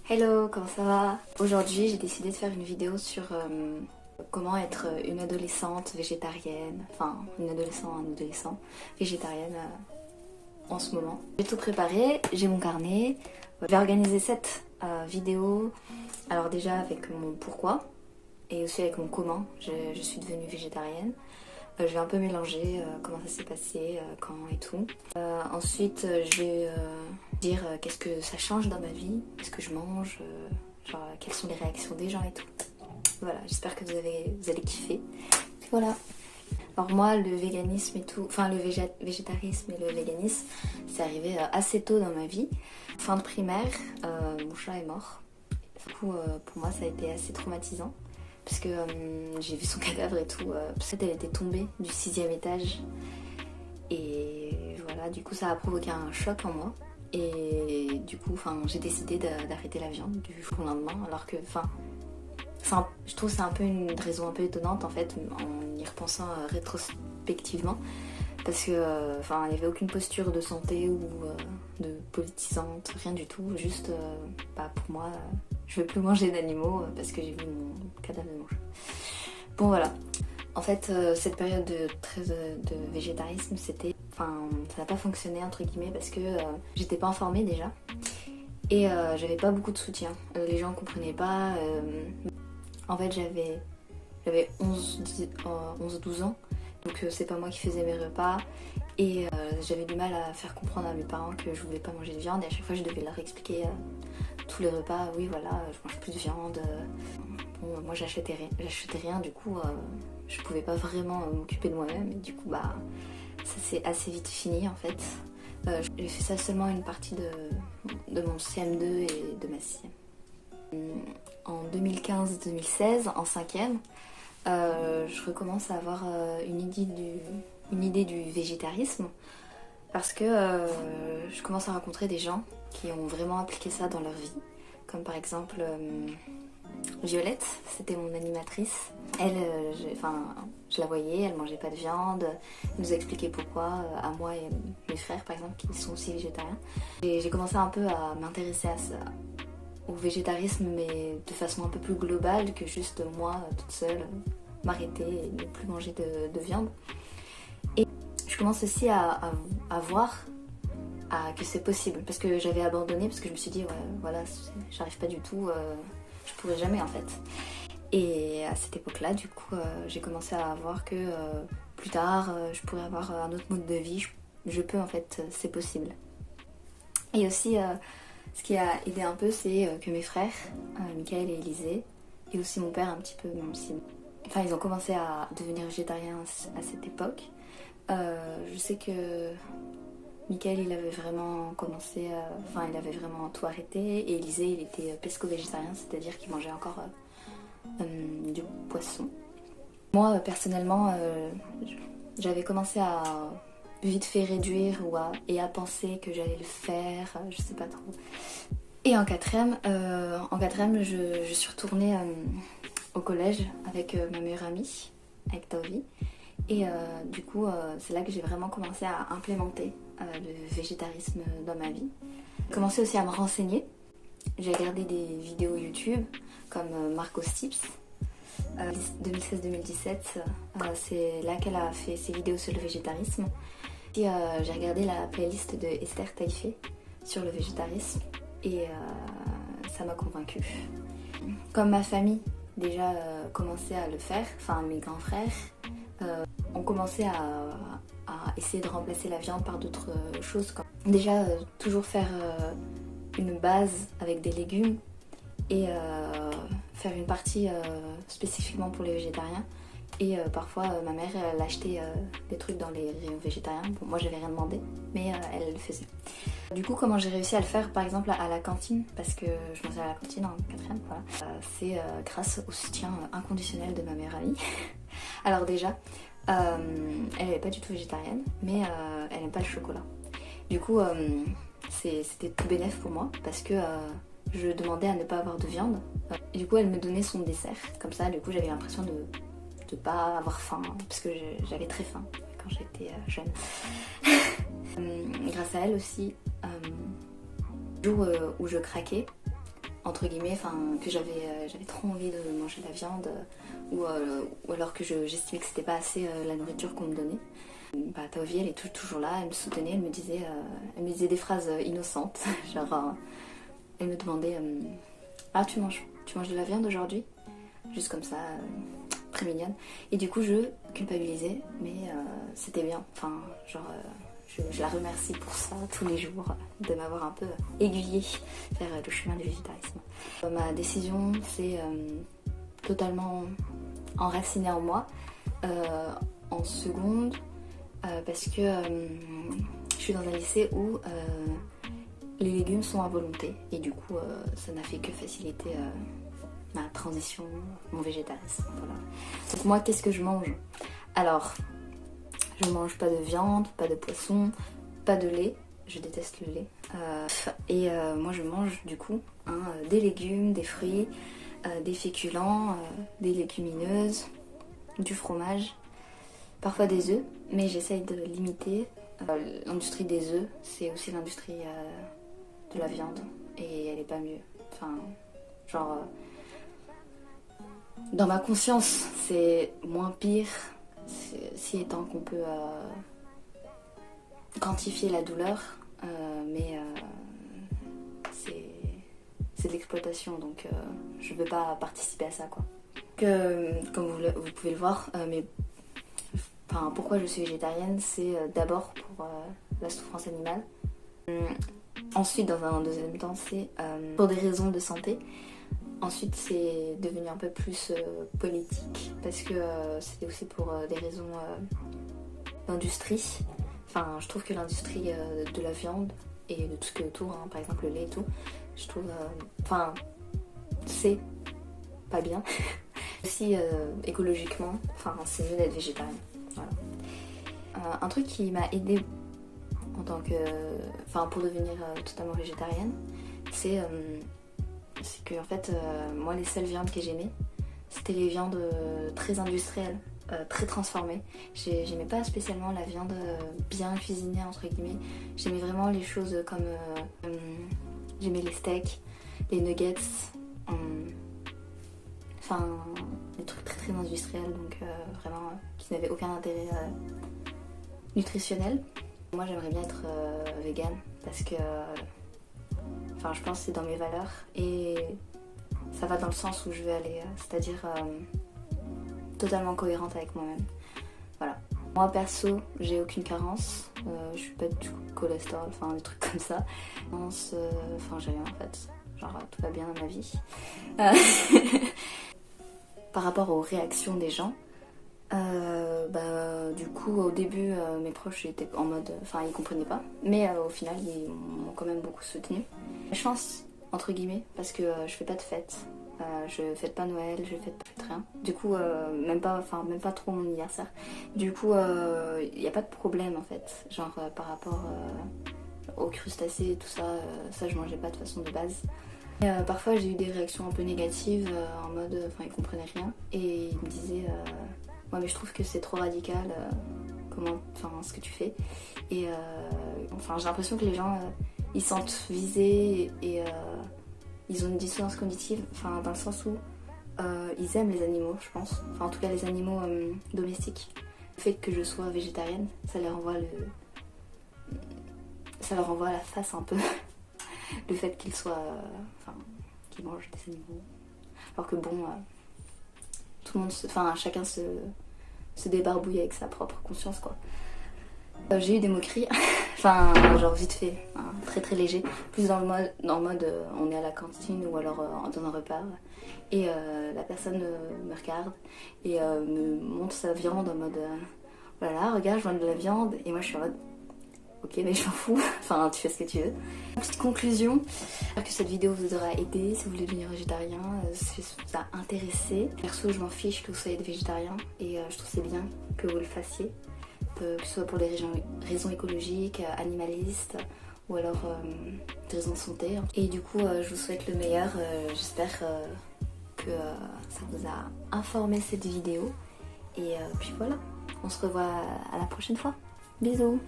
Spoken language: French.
Hello, comment ça va? Aujourd'hui, j'ai décidé de faire une vidéo sur comment être une adolescente végétarienne, enfin une adolescent végétarienne en ce moment. J'ai tout préparé, j'ai mon carnet. Je vais organiser cette vidéo, alors déjà avec mon pourquoi et aussi avec mon comment je suis devenue végétarienne. Je vais un peu mélanger comment ça s'est passé, quand et tout. Ensuite, je vais dire qu'est-ce que ça change dans ma vie, qu'est-ce que je mange, genre quelles sont les réactions des gens et tout. Voilà, j'espère que vous allez kiffer. Voilà. Alors moi, le véganisme et tout, enfin le végétarisme et le véganisme, c'est arrivé assez tôt dans ma vie. Fin de primaire, mon chat est mort. Du coup, pour moi, ça a été assez traumatisant. Parce que j'ai vu son cadavre et tout. Parce qu'elle était tombée du 6e étage. Et voilà, du coup, ça a provoqué un choc en moi. Et du coup, j'ai décidé d'arrêter la viande du jour au lendemain. Alors que, je trouve que c'est un peu une raison un peu étonnante en fait, en y repensant rétrospectivement. Parce que, il n'y avait aucune posture de santé ou de politisante, rien du tout. Juste, pour moi, je veux plus manger d'animaux parce que j'ai vu mon cadavre de mon chat. Bon voilà. En fait, cette période de végétarisme, ça n'a pas fonctionné entre guillemets parce que j'étais pas informée déjà et j'avais pas beaucoup de soutien. Les gens comprenaient pas. En fait, j'avais 11-12 ans, donc c'est pas moi qui faisais mes repas et j'avais du mal à faire comprendre à mes parents que je voulais pas manger de viande et à chaque fois je devais leur expliquer tous les repas, oui voilà, je mange plus de viande. Bon, moi j'achetais rien, du coup je pouvais pas vraiment m'occuper de moi-même et du coup ça s'est assez vite fini en fait. J'ai fait ça seulement une partie de mon CM2 et de ma 6e. En 2015-2016, en 5e, je recommence à avoir une idée du végétarisme parce que je commence à rencontrer des gens qui ont vraiment appliqué ça dans leur vie, comme par exemple Violette, c'était mon animatrice. Elle, je la voyais, elle mangeait pas de viande, elle nous a expliqué pourquoi, à moi et mes frères par exemple qui sont aussi végétariens. Et j'ai commencé un peu à m'intéresser à ça, au végétarisme, mais de façon un peu plus globale que juste moi toute seule m'arrêter et ne plus manger de viande. Et je commence aussi à voir que c'est possible parce que j'avais abandonné parce que je me suis dit ouais, voilà, j'arrive pas du tout, je pourrais jamais en fait. Et à cette époque là du coup j'ai commencé à voir que plus tard je pourrais avoir un autre mode de vie, je peux en fait, c'est possible. Et aussi ce qui a aidé un peu, c'est que mes frères, Michael et Élisée, et aussi mon père un petit peu, même si... ils ont commencé à devenir végétariens à cette époque. Je sais que Michael, il avait vraiment commencé, il avait vraiment tout arrêté, et Élisée, il était pesco-végétarien, c'est-à-dire qu'il mangeait encore du poisson. Moi, personnellement, j'avais commencé à vite fait réduire et à penser que j'allais le faire, je sais pas trop. Et en quatrième, je suis retournée au collège avec ma meilleure amie, avec Taovi. Et du coup, c'est là que j'ai vraiment commencé à implémenter le végétarisme dans ma vie. J'ai commencé aussi à me renseigner. J'ai regardé des vidéos YouTube comme Marcos Tips. 2016-2017, c'est là qu'elle a fait ses vidéos sur le végétarisme. J'ai regardé la playlist de Esther Taïfé sur le végétarisme et ça m'a convaincue. Comme ma famille déjà commençait à le faire, mes grands frères ont commencé à essayer de remplacer la viande par d'autres choses. Comme déjà toujours faire une base avec des légumes et faire une partie spécifiquement pour les végétariens. Et parfois ma mère elle achetait des trucs dans les rayons végétariens. Bon, moi j'avais rien demandé, mais elle le faisait. Du coup, comment j'ai réussi à le faire par exemple à la cantine, parce que je mangeais à la cantine en 4e, voilà. C'est grâce au soutien inconditionnel de ma meilleure amie. Alors déjà, elle n'est pas du tout végétarienne, mais elle n'aime pas le chocolat. Du coup, c'était tout bénef pour moi, parce que je demandais à ne pas avoir de viande. Et du coup, elle me donnait son dessert. Comme ça, du coup, j'avais l'impression de pas avoir faim, parce que j'avais très faim quand j'étais jeune. Grâce à elle aussi, le jour où je craquais, entre guillemets, enfin que j'avais trop envie de manger de la viande ou alors que j'estimais que c'était pas assez la nourriture qu'on me donnait. Bah Taovi, elle est toujours là, elle me soutenait, elle me disait des phrases innocentes, genre elle me demandait ah tu manges de la viande aujourd'hui? Juste comme ça, très mignonne. Et du coup je culpabilisais, mais c'était bien, enfin genre je la remercie pour ça tous les jours, de m'avoir un peu aiguillée vers le chemin du végétarisme. Ma décision s'est totalement enracinée en moi en seconde parce que je suis dans un lycée où les légumes sont à volonté et du coup ça n'a fait que faciliter ma transition, mon végétarisme. Voilà. Donc moi qu'est-ce que je mange? Alors je mange pas de viande, pas de poisson, pas de lait, je déteste le lait. Moi je mange du coup des légumes, des fruits, des féculents, des légumineuses, du fromage, parfois des œufs, mais j'essaye de limiter. L'industrie des œufs, c'est aussi l'industrie de la viande et elle est pas mieux. Enfin, genre, dans ma conscience, c'est moins pire, si étant qu'on peut quantifier la douleur, mais c'est de l'exploitation, donc je veux pas participer à ça, quoi. Comme vous pouvez le voir, pourquoi je suis végétarienne, c'est d'abord pour la souffrance animale. Ensuite, dans un deuxième temps, c'est pour des raisons de santé. Ensuite, c'est devenu un peu plus politique parce que c'était aussi pour des raisons d'industrie. Enfin, je trouve que l'industrie de la viande et de tout ce qui est autour, par exemple le lait et tout, je trouve, c'est pas bien. Aussi écologiquement, c'est mieux d'être végétarien. Voilà. Un truc qui m'a aidée en tant que, pour devenir totalement végétarienne, c'est que en fait, moi les seules viandes que j'aimais, c'était les viandes très industrielles, très transformées. J'aimais pas spécialement la viande bien cuisinée entre guillemets. J'aimais vraiment les choses comme j'aimais les steaks, les nuggets, des trucs très très industriels, donc vraiment qui n'avaient aucun intérêt nutritionnel. Moi j'aimerais bien être végane parce que je pense que c'est dans mes valeurs et ça va dans le sens où je veux aller, c'est-à-dire totalement cohérente avec moi-même. Voilà. Moi perso, j'ai aucune carence, je suis pas du cholestérol, des trucs comme ça. J'ai rien en fait, genre tout va bien dans ma vie. Par rapport aux réactions des gens, du coup au début mes proches étaient en mode, ils comprenaient pas, mais au final ils m'ont quand même beaucoup soutenu. Chance entre guillemets parce que je fais pas de fête, je fête pas Noël, je fête rien. Du coup même pas trop mon anniversaire. Du coup il n'y a pas de problème en fait, genre par rapport aux crustacés et tout ça, ça je mangeais pas de façon de base. Parfois j'ai eu des réactions un peu négatives en mode ils comprenaient rien et ils me disaient ouais mais je trouve que c'est trop radical ce que tu fais et j'ai l'impression que les gens ils se sentent visés et ils ont une dissonance cognitive, dans le sens où ils aiment les animaux, je pense, en tout cas les animaux domestiques. Le fait que je sois végétarienne, ça leur envoie à la face un peu le fait qu'ils qu'ils mangent des animaux, alors que bon tout le monde chacun se débarbouille avec sa propre conscience, quoi. J'ai eu des moqueries, genre vite fait, très très léger, plus dans le mode on est à la cantine ou alors dans un repas et la personne me regarde et me montre sa viande en mode voilà regarde je mange de la viande et moi je suis en mode ok mais je m'en fous, tu fais ce que tu veux. Petite conclusion, j'espère que cette vidéo vous aura aidé si vous voulez devenir végétarien, si ça vous a intéressé. Perso je m'en fiche que vous soyez végétarien et je trouve c'est bien que vous le fassiez, que ce soit pour des raisons écologiques, animalistes ou alors des raisons de santé. Et du coup je vous souhaite le meilleur, j'espère que ça vous a informé cette vidéo et puis voilà, on se revoit à la prochaine fois. Bisous.